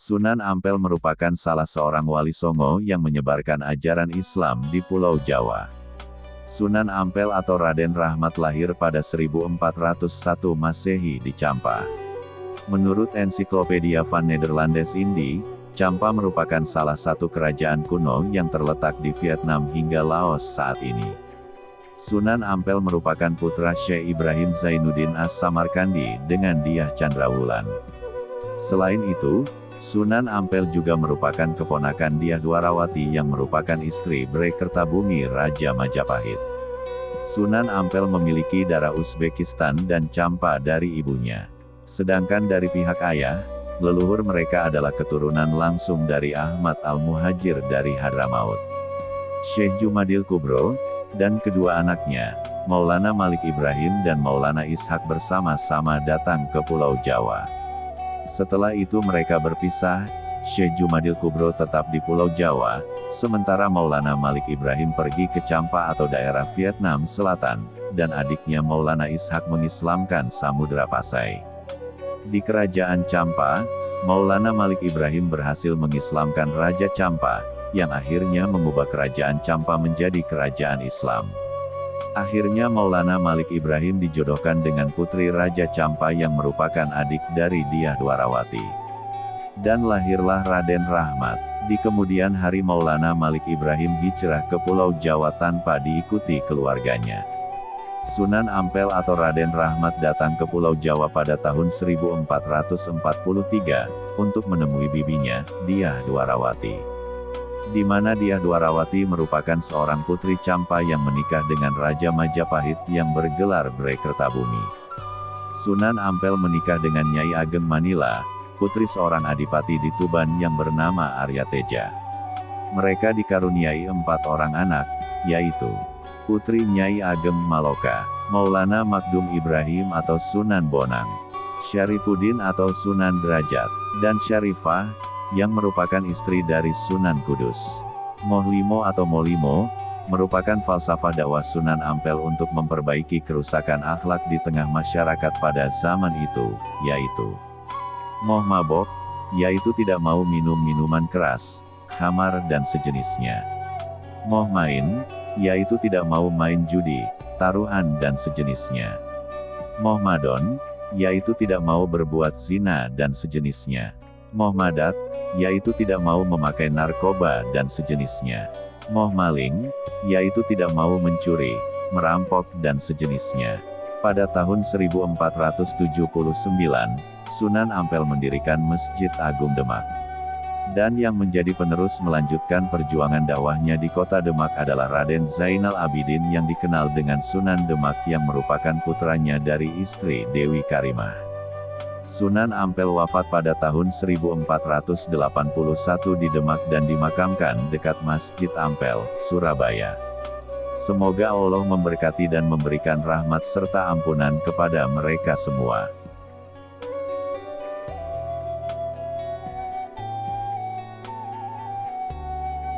Sunan Ampel merupakan salah seorang wali Songo yang menyebarkan ajaran Islam di Pulau Jawa. Sunan Ampel atau Raden Rahmat lahir pada 1401 Masehi di Champa. Menurut ensiklopedia Van Nederlandes Indi, Champa merupakan salah satu kerajaan kuno yang terletak di Vietnam hingga Laos saat ini. Sunan Ampel merupakan putra Syekh Ibrahim Zainuddin As-Samarkandi dengan Dyah Chandrawulan. Selain itu, Sunan Ampel juga merupakan keponakan Dyah Dwarawati yang merupakan istri Bre Kertabumi Raja Majapahit. Sunan Ampel memiliki darah Uzbekistan dan Champa dari ibunya. Sedangkan dari pihak ayah, leluhur mereka adalah keturunan langsung dari Ahmad Al-Muhajir dari Hadramaut. Syekh Jumadil Kubro, dan kedua anaknya, Maulana Malik Ibrahim dan Maulana Ishak bersama-sama datang ke Pulau Jawa. Setelah itu mereka berpisah, Syekh Jumadil Kubro tetap di Pulau Jawa, sementara Maulana Malik Ibrahim pergi ke Champa atau daerah Vietnam Selatan, dan adiknya Maulana Ishak mengislamkan Samudra Pasai. Di kerajaan Champa, Maulana Malik Ibrahim berhasil mengislamkan Raja Champa, yang akhirnya mengubah kerajaan Champa menjadi kerajaan Islam. Akhirnya Maulana Malik Ibrahim dijodohkan dengan putri Raja Champa yang merupakan adik dari Dyah Dwarawati. Dan lahirlah Raden Rahmat. Di kemudian hari Maulana Malik Ibrahim hijrah ke Pulau Jawa tanpa diikuti keluarganya. Sunan Ampel atau Raden Rahmat datang ke Pulau Jawa pada tahun 1443, untuk menemui bibinya, Dyah Dwarawati. Di mana Dyah Dwarawati merupakan seorang putri Champa yang menikah dengan Raja Majapahit yang bergelar Bre Kertabumi. Sunan Ampel menikah dengan Nyai Ageng Manila, putri seorang adipati di Tuban yang bernama Arya Teja. Mereka dikaruniai 4 orang anak, yaitu putri Nyai Ageng Maloka, Maulana Makdum Ibrahim atau Sunan Bonang, Syarifuddin atau Sunan Derajat, dan Syarifah, yang merupakan istri dari Sunan Kudus. Mohlimo atau Molimo, merupakan falsafah dakwah Sunan Ampel untuk memperbaiki kerusakan akhlak di tengah masyarakat pada zaman itu, yaitu moh mabok, yaitu tidak mau minum minuman keras, khamar dan sejenisnya. Moh main, yaitu tidak mau main judi, taruhan dan sejenisnya. Moh madon, yaitu tidak mau berbuat zina dan sejenisnya. Moh madat, yaitu tidak mau memakai narkoba dan sejenisnya. Moh maling, yaitu tidak mau mencuri, merampok dan sejenisnya. Pada tahun 1479, Sunan Ampel mendirikan Masjid Agung Demak. Dan yang menjadi penerus melanjutkan perjuangan dakwahnya di kota Demak adalah Raden Zainal Abidin yang dikenal dengan Sunan Demak yang merupakan putranya dari istri Dewi Karimah. Sunan Ampel wafat pada tahun 1481 di Demak dan dimakamkan dekat Masjid Ampel, Surabaya. Semoga Allah memberkati dan memberikan rahmat serta ampunan kepada mereka semua.